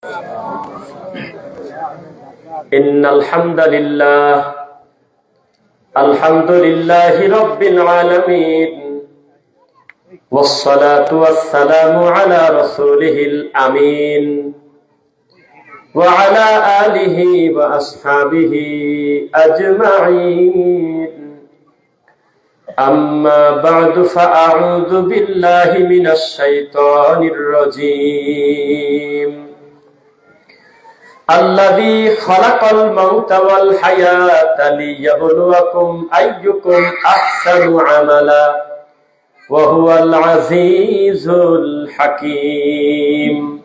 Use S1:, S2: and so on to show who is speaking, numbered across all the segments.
S1: إن الحمد لله رب العالمين والصلاة والسلام على رسوله الأمين وعلى آله وأصحابه أجمعين أما بعد فأعوذ بالله من الشيطان الرجيم الذي خلق الموت والحياة ليبلوكم أيكم أحسن عملا وهو العزيز الحكيم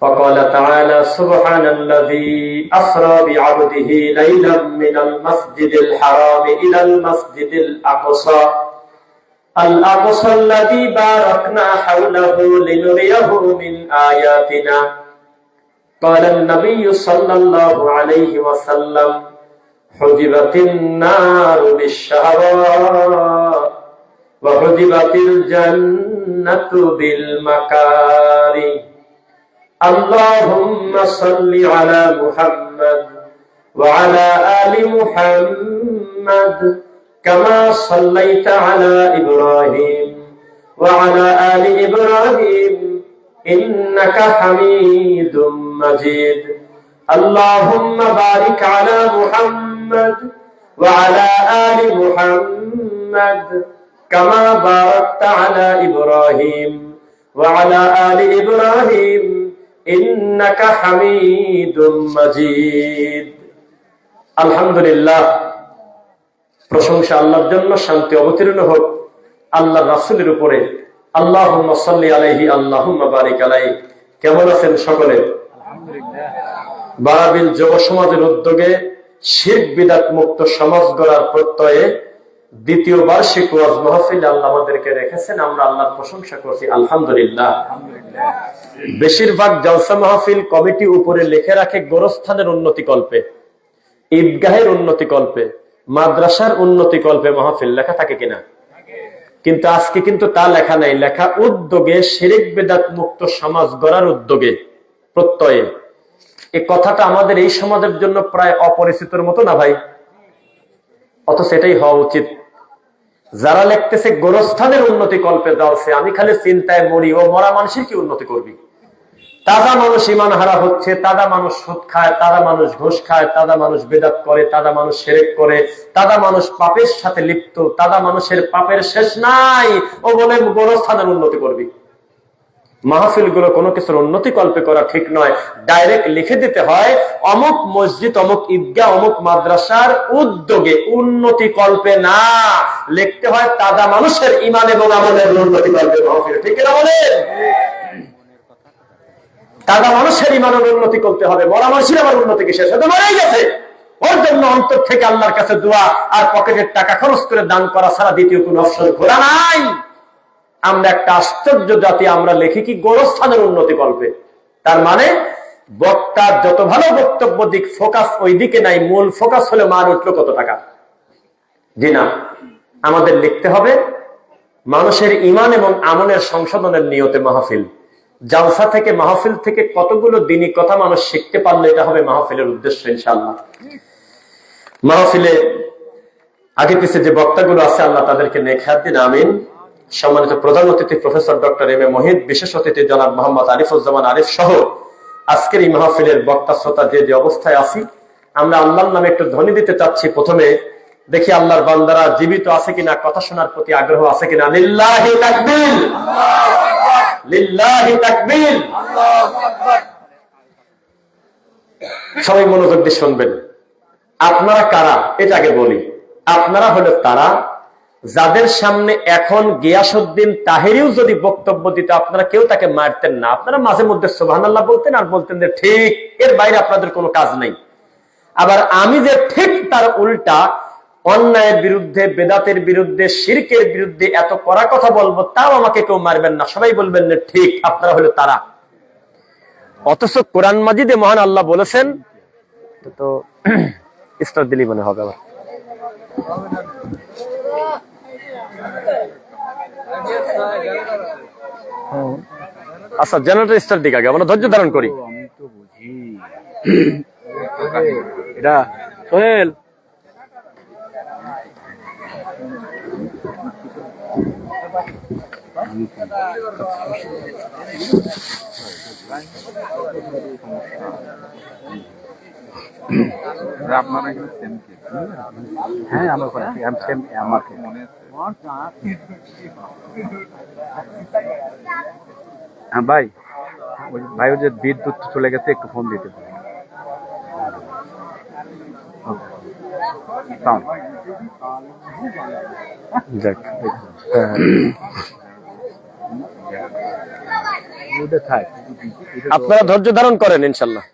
S1: وقال تعالى سبحان الذي أسرى بعبده ليلا من المسجد الحرام إلى المسجد الأقصى الذي باركنا حوله لنريه من آياتنا قال النبي صلى الله عليه وسلم حجبت النار بالشهوات وحجبت الجنة بالمكاره اللهم صل على محمد وعلى آل محمد كما صليت على إبراهيم وعلى آل إبراهيم إنك حميد مجيد اللهم بارك على محمد وعلى آل محمد كما باركت على إبراهيم وعلى آل إبراهيم إنك حميد مجيد আলহামদুলিল্লাহ প্রশংসা আল্লাহর জন্য শান্তি অবতীর্ণ হোক আল্লাহর রাসূলের উপরে আল্লাহুম্মা সাল্লি আলাইহি আল্লাহুম্মা বারিক আলাইহি কেমন আছেন সকলে আলহামদুলিল্লাহ বারাবিল যুব সমাজের উদ্যোগে শিরক বিদআত মুক্ত সমাজ গড়ার প্রত্যয়ে দ্বিতীয় বার্ষিক ওয়াজ মাহফিল আল্লাহ আমাদেরকে রেখেছেন আমরা আল্লাহর প্রশংসা করছি আলহামদুলিল্লাহ বেশিরভাগ জলসা মাহফিল কমিটি উপরে লিখে রাখে গোরস্থানের উন্নতি কল্পে ঈদগাহের উন্নতি কল্পে মাদ্রাসার উন্নতি কল্পে মাহফিল লেখা থাকে কিনা কিন্তু আজকে কিন্তু তা লেখা নাই লেখা উদ্যোগে শিরক বিদআত মুক্ত সমাজ গড়ার উদ্যোগে প্রত্যয়ে এই কথাটা আমাদের এই সমাজের জন্য প্রায় অপরিচিতর মতো না ভাই অথচ এটাই হওয়া উচিত যারা লিখতেছে গোরস্থানের উন্নতি কল্পে যাচ্ছে আমি খালি চিন্তায় মরি ও মরা মানুষের কি উন্নতি করবি তাজা মানুষ ঈমান হারা হচ্ছে তাজা মানুষ সুদ খায় তাজা মানুষ ঘুষ খায় তাজা মানুষ বিদআত করে তাজা মানুষ শিরক করে তাজা মানুষ পাপের সাথে লিপ্ত তাজা মানুষের পাপের শেষ নাই ও বলে গোরস্থানের উন্নতি করবি মাহফিল গুলো কোনো কিছুর উন্নতি কল্পে করা ঠিক নয় ডাইরেক্ট লিখে দিতে হয় অমুক মসজিদ অমুক ঈদগাহ অমুক মাদ্রাসার উদ্যোগে উন্নতি কল্পে না লিখতে হয় তাজা মানুষের ঈমান এবং আমলের উন্নতি কল্পে মাহফিল ঠিক না বলেন তাজা মানুষের ঈমানের উন্নতি করতে হবে মরা মানুষের আমার উন্নতি কি শেষ হতে মরেই গেছে ওর জন্য অন্তর থেকে আল্লাহর কাছে দোয়া আর পকেটের টাকা খরচ করে দান করা ছাড়া দ্বিতীয় কোনো অপশন খোলা নাই আমরা একটা আশ্চর্য জাতি আমরা লিখি কি গোরস্থানের উন্নতি কল্পে তার মানে বক্তার যত ভালো বক্তব্য দিক ফোকাস ওই দিকে নাই মূল ফোকাস হলে মান উঠলো কত টাকা জি না আমাদের লিখতে হবে মানুষের ঈমান এবং আমলের সংশোধনের নিয়তে মাহফিল জালসা থেকে মাহফিল থেকে কতগুলো দিনী কথা মানুষ শিখতে পারলে এটা হবে মাহফিলের উদ্দেশ্য ইনশাআল্লাহ মাহফিলে আগে পিছে যে বক্তাগুলো আছে আল্লাহ তাদেরকে নেক হায়াত দিন আমিন সম্মানিত প্রধান অতিথি professor doctor M A Mohid বিশেষ অতিথি জনাব মোহাম্মদ আরিফুজ্জামান আরিফ সহ আজকের এই মাহফিলের বক্তা শ্রোতা যে অবস্থায় আছি আমরা আল্লাহর নামে একটু ধ্বনি দিতে চাচ্ছি প্রথমে দেখি আল্লাহর বান্দারা জীবিত আছে কিনা কথা শোনার প্রতি আগ্রহ আছে কিনা লিল্লাহি তাকবীর লিল্লাহি তাকবীর আল্লাহু আকবার সবাই মনোযোগ দিয়ে শুনবেন আপনারা কারা এটা আগে বলি আপনারা হলো তারা যাদের সামনে এখন গিয়াসউদ্দিন তাহেরিও যদি বক্তব্য দিতে আপনারা কেউ তাকে মারতেন না আপনারা মাঝে মধ্যে সুবহানাল্লাহ বলতেন আর বলতেন যে ঠিক এর বাইরে আপনাদের কোনো কাজ নাই আবার আমি যে ঠিক তার উল্টা অন্যায়ের বিরুদ্ধে বেদাতের বিরুদ্ধে শিরকের বিরুদ্ধে এত কড়া কথা বলবো তাও আমাকে কেউ মারবেন না সবাই বলবেন না ঠিক আপনারা হলো তারা অথচ কোরআন মাজিদে মহান আল্লাহ বলেছেন তো স্টার দিলি মনে হবে আবার আচ্ছা জেনারেটর স্টার্ট দিক আগে আমরা ধৈর্য ধারণ করি।
S2: আমি তো বুঝি এটা সোহেল আপনারা হ্যাঁ আমার মনে হ্যাঁ ভাই ভাই ওই যে বিদ্যুৎ চলে গেছে একটু ফোন দিতে পারে।
S1: আপনারা ধৈর্য ধারণ করেন ইনশাল্লাহ।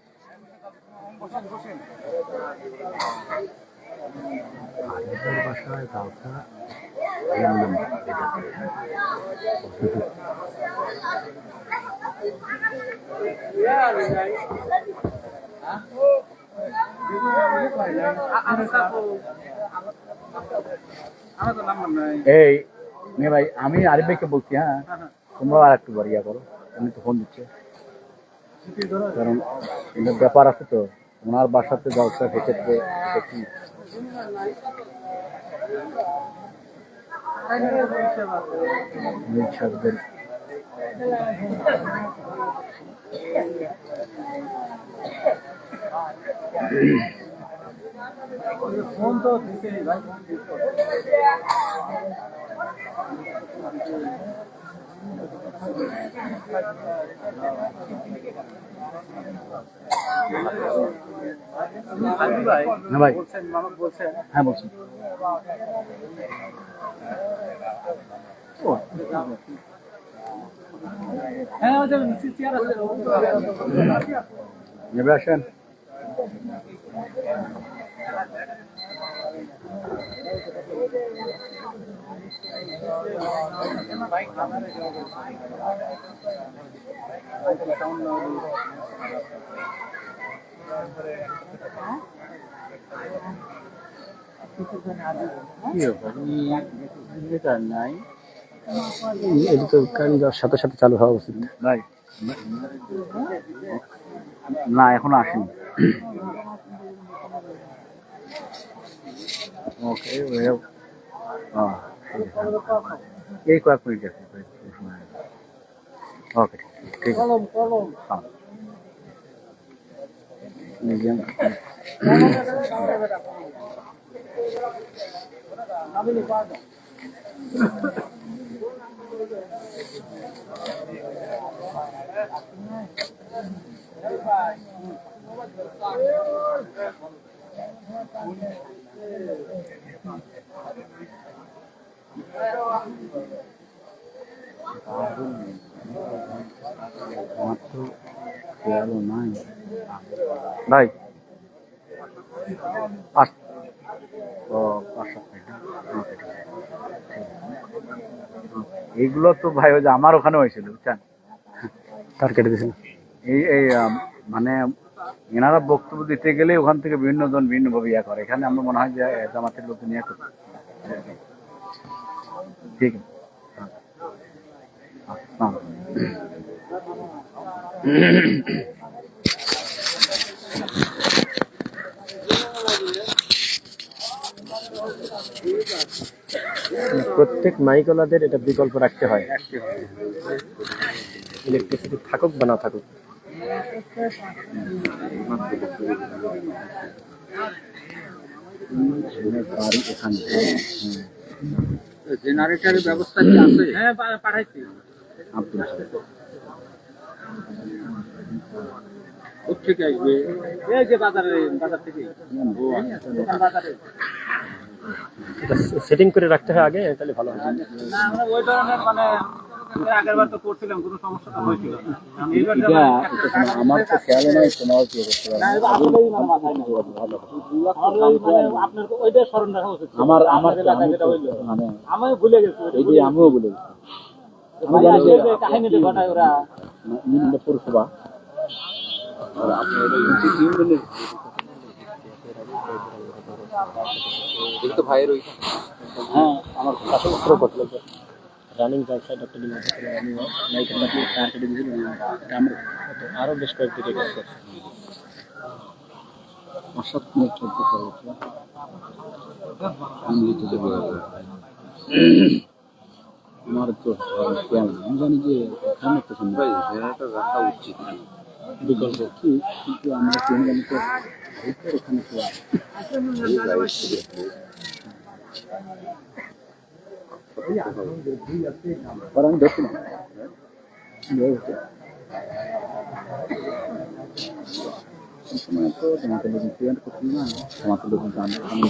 S2: এই ভাই আমি আরিফ ভাইকে বলছি, হ্যাঁ তোমরা আর একটু বাড়িয়া করো, আমি তো ফোন দিচ্ছে কারণ এটার ব্যাপার আছে তো, ওনার বাসাতে যাও সেক্ষেত্রে দেখি ফোন তো ভাই হ্যাঁ বলছেন নেবে আসেন। নাই
S1: এটা তো সাথে সাথে চালু হওয়া উচিত
S2: ভাই, না এখনো আসেনি। ওকে এই কয়েক মিনিট আছে। ওকে ঠিক আছে। ভাই এইগুলো তো ভাই ওই যে আমার ওখানে হয়েছিল বুঝছেন,
S1: তার কেটে দিয়েছিল।
S2: এই মানে এনারা বক্তব্য দিতে গেলে ওখান থেকে বিভিন্ন জন ভিন্ন ভাবে ইয়া করে, এখানে আমরা মনে হয় যে জামাতের লোক নিয়ে করতে ঠিক আছে।
S1: প্রত্যেক মাইকওয়ালাদের এটা বিকল্প রাখতে হয়, ইলেকট্রিসিটি থাকুক বা না থাকুক।
S2: জেনারেটরের ব্যবস্থা কি আছে? হ্যাঁ পাঠাইছি। কোথেকে আসবে? এই যে বাজার থেকে।
S1: সেটিং করে রাখতে হয় আগে, তাহলে ভালো হয়।
S2: না আমরা ওই ধরনের মানে আগেরবার তো করছিলাম, কোনো সমস্যা তো হয়েছিল না। আমার তো খেয়াল নাই, তোমার কি করতে পারে না, আসলেই মানে মাথায় না ভালো। আপনার ওইটা স্মরণ রাখা উচিত। আমার এলাকায় যেটা হইলো মানে আমি ভুলে গেছি, এই যে আমিও ভুলে গেছি। আমি জানি যে কাহিনীটা ঘটায় ওরা নিম্ন পৌরসভা আর আপনার ইউনিয়নের তো ভাইয়ের ওই, হ্যাঁ আমার কাছে উত্তর করতে রানিং ব্যবসায় ডক্টর ডিমান্ড ছিল আমি নাইকের বাকি টার্গেট দিয়েছিল আমার আরও বেশ কয়েকদিকে কাজ করছে অসৎ মিনিট 14 হচ্ছে আমি তো আমার তো খেয়াল আমি জানি যে এখানে তো ভাই এটা রাখা উচিত বিকল্প কি কিন্তু আমরা কেন জানি তো এখানে তো কারণ দেখুন সময় তো তোমাকে লোক ক্লিয়ার করছি না তোমাকে লোক আমি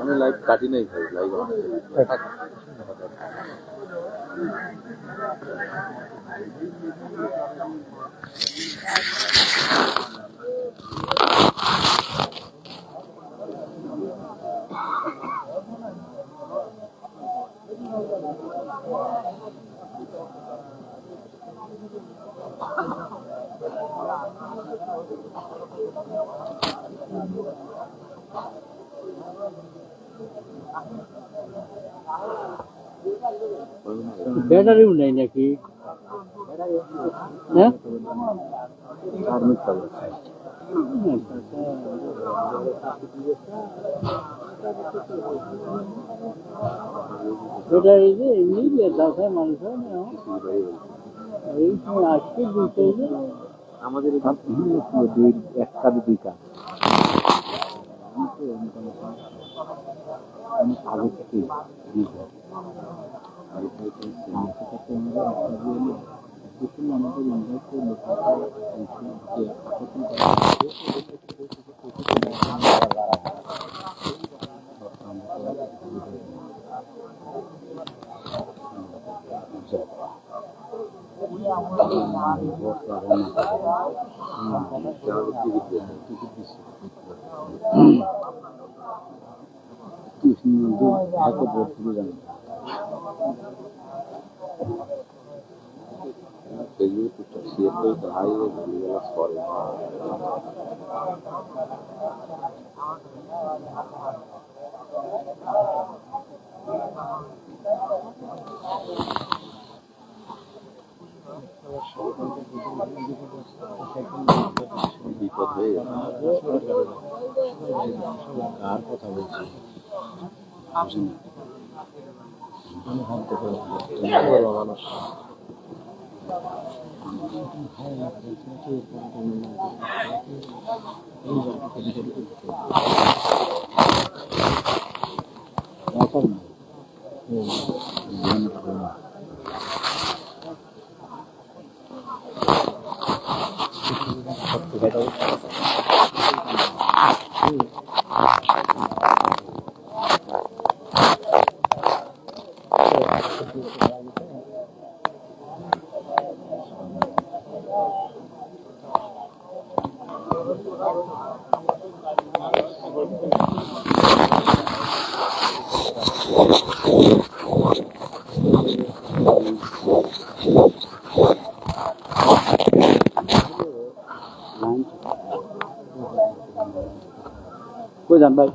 S2: আমি লাইভ কাটি নাই ভাই লাইভ ব্যাটারিও নেই নাকি হ্যাঁ ব্যাটারি যে এমনি যে দাসা মানুষ এই সময় আজকে দুটো আমাদের এক কাজ দুই কাজ আমি আগে থেকে আমাদের বিপদ হয়ে কার কথা বলছি মানুষ কই যান ভাই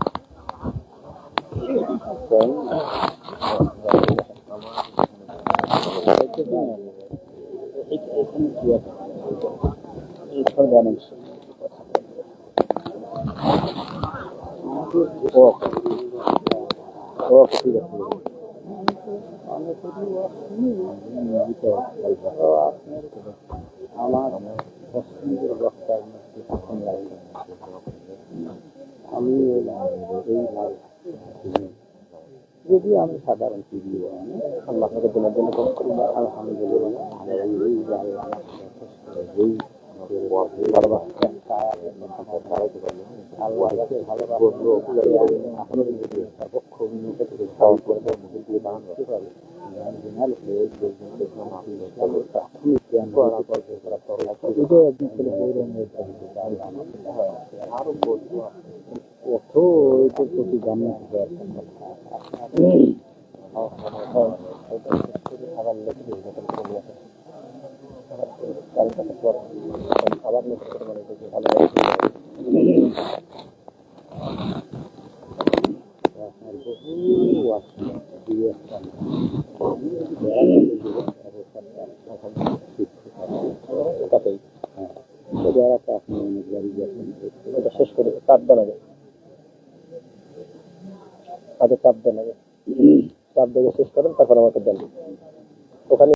S2: আমার পছন্দের বক্তার মধ্যে প্রথম লাগে আমি যদি আমি সাধারণ টিভি আল্লাহকে দিনের জন্য কম করি আলহামদুলিল্লাহ শেষ করে চাপ দেন আগে, চাপ দেন আগে, চাপ দেখে শেষ করেন, তারপর আমাকে দেন ওখানে।